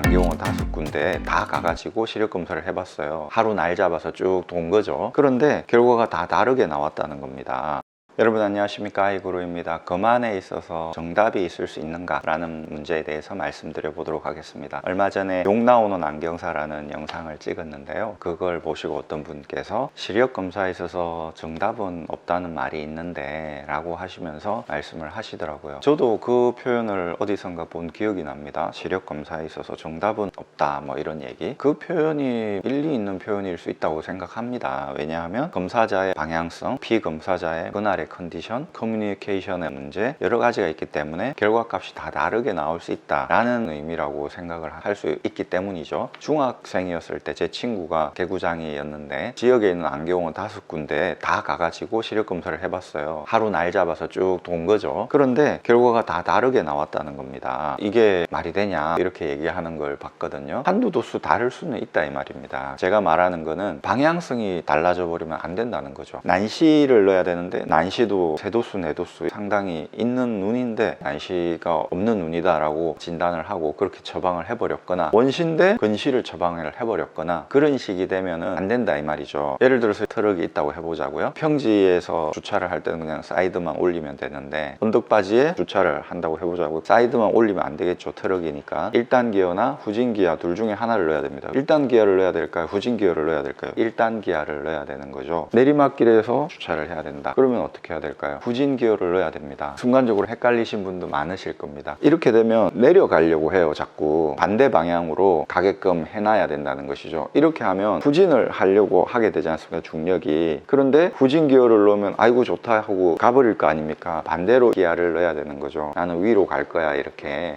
안경원 5군데 다 가가지고 시력 검사를 해봤어요. 하루 날 잡아서 쭉 돈 거죠. 그런데 결과가 다 다르게 나왔다는 겁니다. 여러분 안녕하십니까, 아이구루입니다. 검안에 있어서 정답이 있을 수 있는가 라는 문제에 대해서 말씀드려 보도록 하겠습니다. 얼마 전에 욕 나오는 안경사라는 영상을 찍었는데요, 그걸 보시고 어떤 분께서 시력 검사에 있어서 정답은 없다는 말이 있는데 라고 하시면서 말씀을 하시더라고요. 저도 그 표현을 어디선가 본 기억이 납니다. 시력 검사에 있어서 정답은 없다, 뭐 이런 얘기. 그 표현이 일리 있는 표현일 수 있다고 생각합니다. 왜냐하면 검사자의 방향성, 피검사자의 그날의 컨디션, 커뮤니케이션의 문제, 여러 가지가 있기 때문에 결과값이 다 다르게 나올 수 있다라는 의미라고 생각을 할 수 있기 때문이죠. 중학생이었을 때 제 친구가 개구장이였는데 지역에 있는 안경원 5군데 다 가가지고 시력 검사를 해봤어요. 하루 날 잡아서 쭉 돈 거죠. 그런데 결과가 다 다르게 나왔다는 겁니다. 이게 말이 되냐 이렇게 얘기하는 걸 봤거든요. 한두 도수 다를 수는 있다 이 말입니다. 제가 말하는 거는 방향성이 달라져 버리면 안 된다는 거죠. 난시를 넣어야 되는데 난시도 3도수, 4도수 상당히 있는 눈인데 난시가 없는 눈이다 라고 진단을 하고 그렇게 처방을 해버렸거나, 원시인데 근시를 처방을 해버렸거나, 그런 식이 되면은 안 된다 이 말이죠. 예를 들어서 트럭이 있다고 해보자고요. 평지에서 주차를 할 때는 그냥 사이드만 올리면 되는데 언덕바지에 주차를 한다고 해보자고요. 사이드만 올리면 안 되겠죠. 트럭이니까 1단 기어나 후진 기어 둘 중에 하나를 넣어야 됩니다. 1단 기어를 넣어야 될까요? 후진 기어를 넣어야 될까요? 1단 기어를 넣어야 되는 거죠. 내리막길에서 주차를 해야 된다. 그러면 어떻게 해야 될까요? 후진 기어를 넣어야 됩니다. 순간적으로 헷갈리신 분도 많으실 겁니다. 이렇게 되면 내려가려고 해요. 자꾸 반대 방향으로 가게끔 해놔야 된다는 것이죠. 이렇게 하면 후진을 하려고 하게 되지 않습니까? 중력이. 그런데 후진 기어를 넣으면 아이고 좋다 하고 가버릴 거 아닙니까? 반대로 기어를 넣어야 되는 거죠. 나는 위로 갈 거야.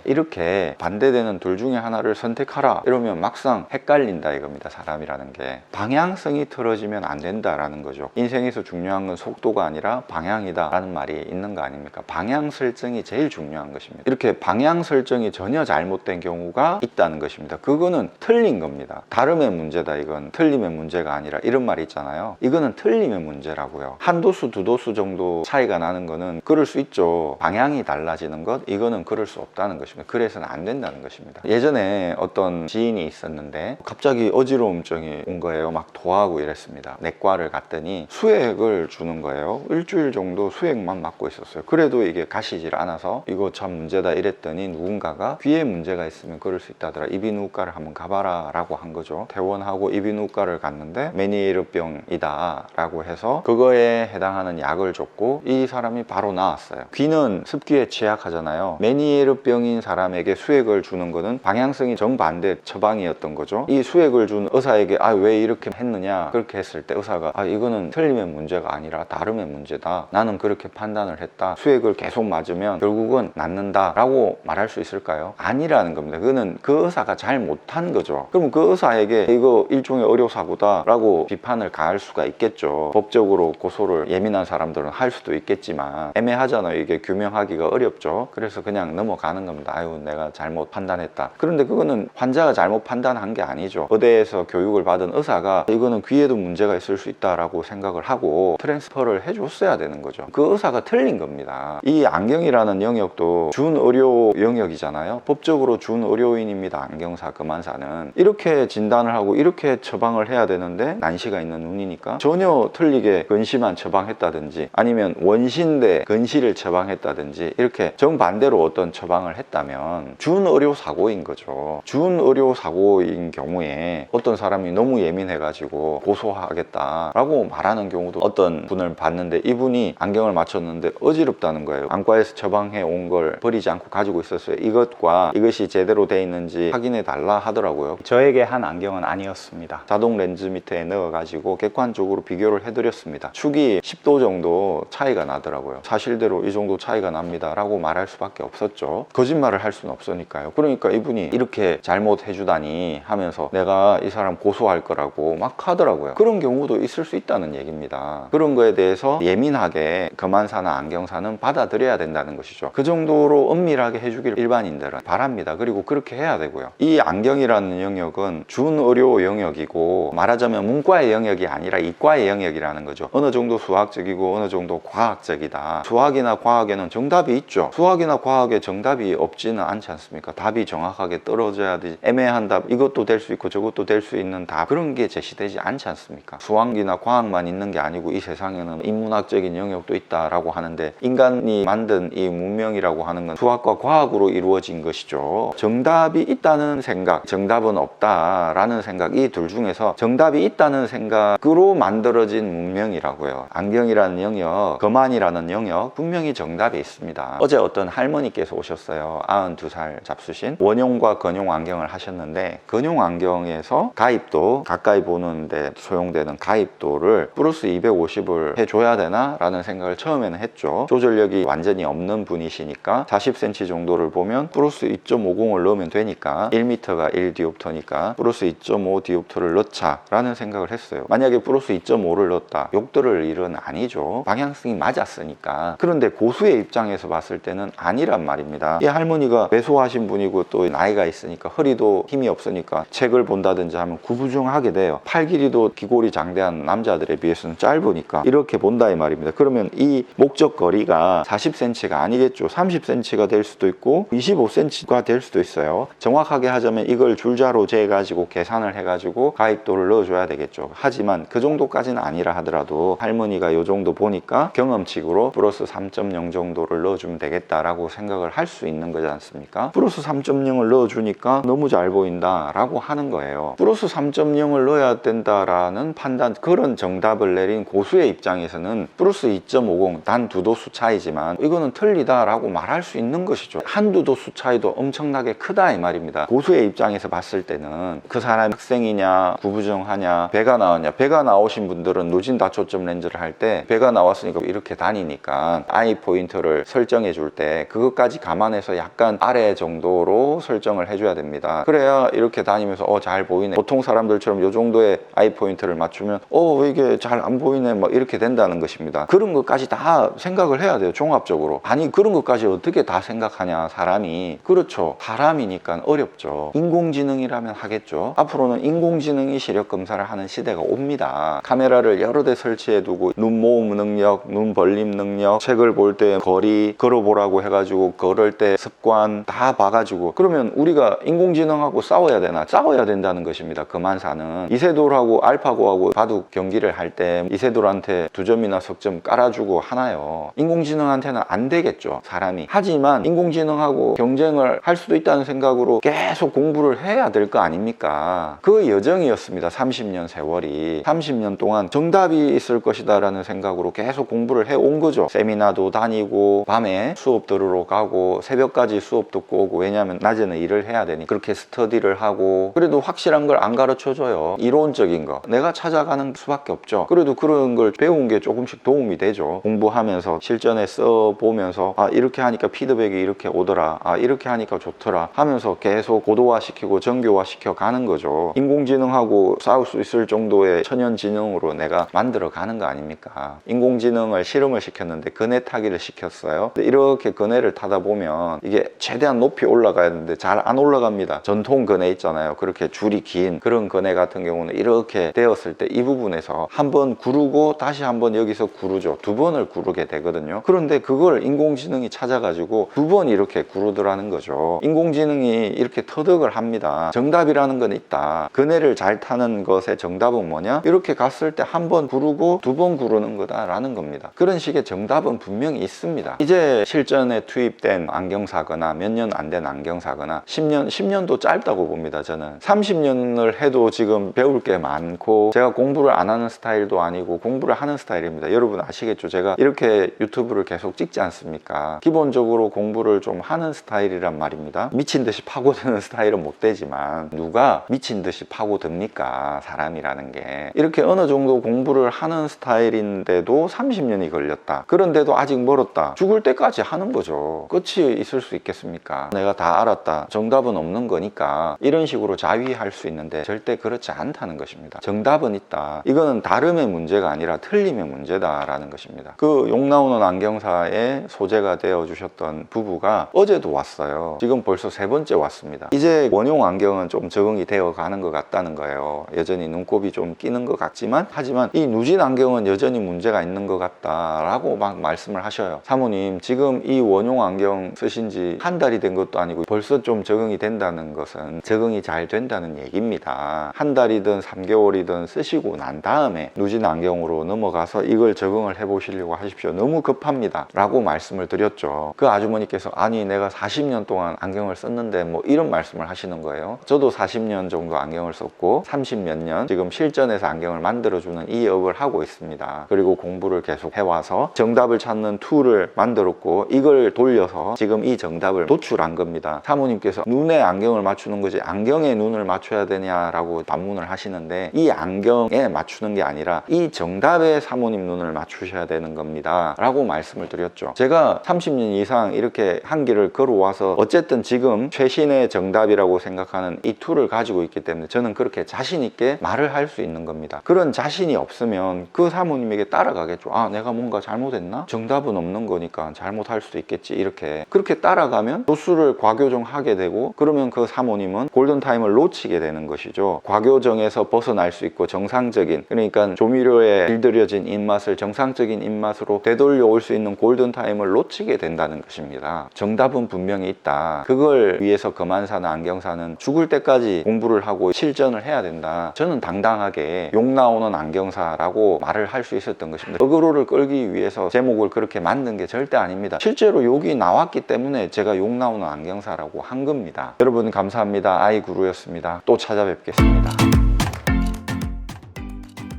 이렇게 반대되는 둘 중에 하나를 선택하라 이러면 막상 헷갈린다 이겁니다. 사람이라는 게 방향성이 틀어지면 안 된다라는 거죠. 인생에서 중요한 건 속도가 아니라 방향이다 라는 말이 있는 거 아닙니까? 방향 설정이 제일 중요한 것입니다. 이렇게 방향 설정이 전혀 잘못된 경우가 있다는 것입니다. 그거는 틀린 겁니다. 다름의 문제다, 이건 틀림의 문제가 아니라, 이런 말이 있잖아요. 이거는 틀림의 문제라고요. 한 도수, 두 도수 정도 차이가 나는 거는 그럴 수 있죠. 방향이 달라지는 것, 이거는 그럴 수 없다는 것입니다. 그래서는 안 된다는 것입니다. 예전에 어떤 지인이 있었는데 갑자기 어지러움증이 온 거예요. 막 토하고 이랬습니다. 내과를 갔더니 수액을 주는 거예요. 일주일 정도 수액만 맞고 있었어요. 그래도 이게 가시질 않아서 이거 참 문제다 이랬더니 누군가가 귀에 문제가 있으면 그럴 수 있다더라. 이비인후과를 한번 가봐라 라고 한 거죠. 퇴원하고 이비인후과를 갔는데 메니에르병이다 라고 해서 그거에 해당하는 약을 줬고 이 사람이 바로 나았어요. 귀는 습기에 취약하잖아요. 메니에르병인 사람에게 수액을 주는 거는 방향성이 정반대 처방이었던 거죠. 이 수액을 준 의사에게 왜 이렇게 했느냐, 그렇게 했을 때 의사가 이거는 틀림의 문제가 아니라 다름의 문제다, 나는 그렇게 판단을 했다, 수액을 계속 맞으면 결국은 낫는다 라고 말할 수 있을까요? 아니라는 겁니다. 그거는 그 의사가 잘 못한 거죠. 그럼 그 의사에게 이거 일종의 의료사고다 라고 비판을 가할 수가 있겠죠. 법적으로 고소를 예민한 사람들은 할 수도 있겠지만 애매하잖아요. 이게 규명하기가 어렵죠. 그래서 그냥 넘어가는 겁니다. 아유 내가 잘못 판단했다. 그런데 그거는 환자가 잘못 판단한 게 아니죠. 의대에서 교육을 받은 의사가 이거는 귀에도 문제가 있을 수 있다라고 생각을 하고 트랜스퍼를 해줬어야 되는 거죠. 그 의사가 틀린 겁니다. 이 안경이라는 영역도 준의료 영역이잖아요. 법적으로 준의료인입니다. 안경사, 검안사는. 이렇게 진단을 하고 이렇게 처방을 해야 되는데 난시가 있는 눈이니까 전혀 틀리게 근시만 처방했다든지 아니면 원시인데 근시를 처방했다든지 이렇게 정반대로 어떤 처방을 했다면 준의료사고인 거죠. 준의료사고인 경우에 어떤 사람이 너무 예민해가지고 고소하겠다라고 말하는 경우도 어떤 분을 봤는데 이분이 안경을 맞췄는데 어지럽다는 거예요. 안과에서 처방해 온 걸 버리지 않고 가지고 있었어요. 이것과 이것이 제대로 돼 있는지 확인해 달라 하더라고요. 저에게 한 안경은 아니었습니다. 자동 렌즈 밑에 넣어가지고 객관적으로 비교를 해드렸습니다. 축이 10도 정도 차이가 나더라고요. 사실대로 이 정도 차이가 납니다 라고 말할 수밖에 없었죠. 거짓말을 할 수는 없으니까요. 그러니까 이분이 이렇게 잘못해주다니 하면서 내가 이 사람 고소할 거라고 막 하더라고요. 그런 경우도 있을 수 있다는 얘기입니다. 그런 거에 대해서 예민하게 엄밀하게 거만사나 안경사는 받아들여야 된다는 것이죠. 그 정도로 엄밀하게 해주기를 일반인들은 바랍니다. 그리고 그렇게 해야 되고요. 이 안경이라는 영역은 준의료 영역이고, 말하자면 문과의 영역이 아니라 이과의 영역이라는 거죠. 어느 정도 수학적이고 어느 정도 과학적이다. 수학이나 과학에는 정답이 있죠. 수학이나 과학에 정답이 없지는 않지 않습니까? 답이 정확하게 떨어져야 되지. 애매한 답, 이것도 될 수 있고 저것도 될 수 있는 답, 그런 게 제시되지 않지 않습니까? 수학이나 과학만 있는 게 아니고 이 세상에는 인문학적인 영역도 있다라고 하는데, 인간이 만든 이 문명이라고 하는 건 수학과 과학으로 이루어진 것이죠. 정답이 있다는 생각, 정답은 없다라는 생각, 이 둘 중에서 정답이 있다는 생각으로 만들어진 문명이라고요. 안경이라는 영역, 거만이라는 영역, 분명히 정답이 있습니다. 어제 어떤 할머니께서 오셨어요. 92살 잡수신. 원용과 건용 안경을 하셨는데, 건용 안경에서 가입도, 가까이 보는데 소용되는 가입도를 플러스 250을 해줘야 되나? 라는 생각을 처음에는 했죠. 조절력이 완전히 없는 분이시니까 40cm 정도를 보면 플러스 2.50을 넣으면 되니까, 1m가 1디옵터니까 플러스 2.5 디옵터를 넣자 라는 생각을 했어요. 만약에 플러스 2.5를 넣었다, 욕 들을 일은 아니죠. 방향성이 맞았으니까. 그런데 고수의 입장에서 봤을 때는 아니란 말입니다. 이 할머니가 왜소하신 분이고 또 나이가 있으니까 허리도 힘이 없으니까 책을 본다든지 하면 구부정하게 돼요. 팔 길이도 기골이 장대한 남자들에 비해서는 짧으니까 이렇게 본다 이 말입니다. 그러면 이 목적 거리가 40cm가 아니겠죠. 30cm가 될 수도 있고 25cm가 될 수도 있어요. 정확하게 하자면 이걸 줄자로 재가지고 계산을 해가지고 가입도를 넣어줘야 되겠죠. 하지만 그 정도까지는 아니라 하더라도 할머니가 이 정도 보니까 경험칙으로 플러스 3.0 정도를 넣어주면 되겠다라고 생각을 할 수 있는 거지 않습니까? 플러스 3.0을 넣어주니까 너무 잘 보인다 라고 하는 거예요. 플러스 3.0을 넣어야 된다라는 판단, 그런 정답을 내린 고수의 입장에서는 플러스 2.50, 단 2도수 차이지만 이거는 틀리다 라고 말할 수 있는 것이죠. 한두 도수 차이도 엄청나게 크다 이 말입니다. 고수의 입장에서 봤을 때는 그 사람이 학생이냐 구부정하냐, 배가 나왔냐, 배가 나오신 분들은 누진 다초점 렌즈를 할 때 배가 나왔으니까 이렇게 다니니까 아이 포인트를 설정해 줄 때 그것까지 감안해서 약간 아래 정도로 설정을 해줘야 됩니다. 그래야 이렇게 다니면서 잘 보이네, 보통 사람들처럼 이 정도의 아이 포인트를 맞추면 왜 이게 잘 안 보이네 막 이렇게 된다는 것입니다. 그런 것까지 다 생각을 해야 돼요. 종합적으로. 아니 그런 것까지 어떻게 다 생각하냐 사람이. 그렇죠, 사람이니까 어렵죠. 인공지능이라면 하겠죠. 앞으로는 인공지능이 시력 검사를 하는 시대가 옵니다. 카메라를 여러 대 설치해 두고 눈 모음 능력, 눈 벌림 능력, 책을 볼 때 거리, 걸어보라고 해가지고 걸을 때 습관 다 봐가지고, 그러면 우리가 인공지능하고 싸워야 되나? 싸워야 된다는 것입니다. 거만사는 이세돌하고 알파고하고 바둑 경기를 할 때 이세돌한테 2점이나 석점 깔아주고 하나요? 인공지능한테는 안 되겠죠, 사람이. 하지만 인공지능하고 경쟁을 할 수도 있다는 생각으로 계속 공부를 해야 될 거 아닙니까? 그 여정이었습니다. 30년 세월이. 30년 동안 정답이 있을 것이다 라는 생각으로 계속 공부를 해온 거죠. 세미나도 다니고 밤에 수업 들으러 가고 새벽까지 수업 듣고 오고, 왜냐하면 낮에는 일을 해야 되니 그렇게 스터디를 하고. 그래도 확실한 걸 안 가르쳐 줘요. 이론적인 거 내가 찾아가는 수밖에 없죠. 그래도 그런 걸 배운 게 조금씩 도움이 되죠. 공부하면서 실전에 써보면서 이렇게 하니까 피드백이 이렇게 오더라, 이렇게 하니까 좋더라 하면서 계속 고도화시키고 정교화시켜 가는 거죠. 인공지능하고 싸울 수 있을 정도의 천연지능으로 내가 만들어 가는 거 아닙니까? 인공지능을 실험을 시켰는데 그네 타기를 시켰어요. 이렇게 그네를 타다 보면 이게 최대한 높이 올라가야 되는데 잘 안 올라갑니다. 전통 그네 있잖아요. 그렇게 줄이 긴 그런 그네 같은 경우는 이렇게 되었을 때 이 부분에서 한번 구르고 다시 한번 여기서 구르죠. 2번을 구르게 되거든요. 그런데 그걸 인공지능이 찾아가지고 2번 이렇게 구르더라는 거죠. 인공지능이 이렇게 터득을 합니다. 정답이라는 건 있다. 그네를 잘 타는 것의 정답은 뭐냐? 이렇게 갔을 때 한 번 구르고 2번 구르는 거다라는 겁니다. 그런 식의 정답은 분명히 있습니다. 이제 실전에 투입된 안경사거나 몇 년 안 된 안경사거나 10년도 짧다고 봅니다. 저는 30년을 해도 지금 배울 게 많고, 제가 공부를 안 하는 스타일도 아니고 공부를 하는 스타일입니다. 여러분 아시겠죠? 제가 이렇게 유튜브를 계속 찍지 않습니까? 기본적으로 공부를 좀 하는 스타일이란 말입니다. 미친 듯이 파고드는 스타일은 못 되지만 누가 미친 듯이 파고듭니까? 사람이라는 게. 이렇게 어느 정도 공부를 하는 스타일인데도 30년이 걸렸다. 그런데도 아직 멀었다. 죽을 때까지 하는 거죠. 끝이 있을 수 있겠습니까? 내가 다 알았다, 정답은 없는 거니까, 이런 식으로 자위할 수 있는데 절대 그렇지 않다는 것입니다. 정답은 있다. 이거는 다름의 문제가 아니라 틀림의 문제다 있다라는 것입니다. 그 욕 나오는 안경사의 소재가 되어 주셨던 부부가 어제도 왔어요. 지금 벌써 3번째 왔습니다. 이제 원용 안경은 좀 적응이 되어 가는 것 같다는 거예요. 여전히 눈곱이 좀 끼는 것 같지만, 하지만 이 누진 안경은 여전히 문제가 있는 것 같다라고 막 말씀을 하셔요. 사모님, 지금 이 원용 안경 쓰신 지 한 달이 된 것도 아니고 벌써 좀 적응이 된다는 것은 적응이 잘 된다는 얘기입니다. 한 달이든 3개월이든 쓰시고 난 다음에 누진 안경으로 넘어가서 이걸 적응을 해 보시려고 하십시오. 너무 급합니다 라고 말씀을 드렸죠. 그 아주머니께서 아니 내가 40년 동안 안경을 썼는데 뭐 이런 말씀을 하시는 거예요. 저도 40년 정도 안경을 썼고 30몇 년 지금 실전에서 안경을 만들어주는 이 업을 하고 있습니다. 그리고 공부를 계속 해와서 정답을 찾는 툴을 만들었고 이걸 돌려서 지금 이 정답을 도출한 겁니다. 사모님께서 눈에 안경을 맞추는 거지 안경에 눈을 맞춰야 되냐라고 반문을 하시는데, 이 안경에 맞추는 게 아니라 이 정답에 사모님 눈을 맞추셔야 되는 겁니다 라고 말씀을 드렸죠. 제가 30년 이상 이렇게 한 길을 걸어와서 어쨌든 지금 최신의 정답이라고 생각하는 이 툴을 가지고 있기 때문에 저는 그렇게 자신 있게 말을 할 수 있는 겁니다. 그런 자신이 없으면 그 사모님에게 따라가겠죠. 아, 내가 뭔가 잘못했나? 정답은 없는 거니까 잘못할 수도 있겠지. 이렇게 그렇게 따라가면 도수를 과교정하게 되고, 그러면 그 사모님은 골든타임을 놓치게 되는 것이죠. 과교정에서 벗어날 수 있고 정상적인, 그러니까 조미료에 길들여진 입맛을 정상적인 입맛으로 되돌려 올 수 있는 골든타임을 놓치게 된다는 것입니다. 정답은 분명히 있다. 그걸 위해서 거만사는 안경사는 죽을 때까지 공부를 하고 실전을 해야 된다. 저는 당당하게 욕 나오는 안경사라고 말을 할 수 있었던 것입니다. 어그로를 끌기 위해서 제목을 그렇게 만든 게 절대 아닙니다. 실제로 욕이 나왔기 때문에 제가 욕 나오는 안경사라고 한 겁니다. 여러분 감사합니다. 아이구루였습니다. 또 찾아뵙겠습니다.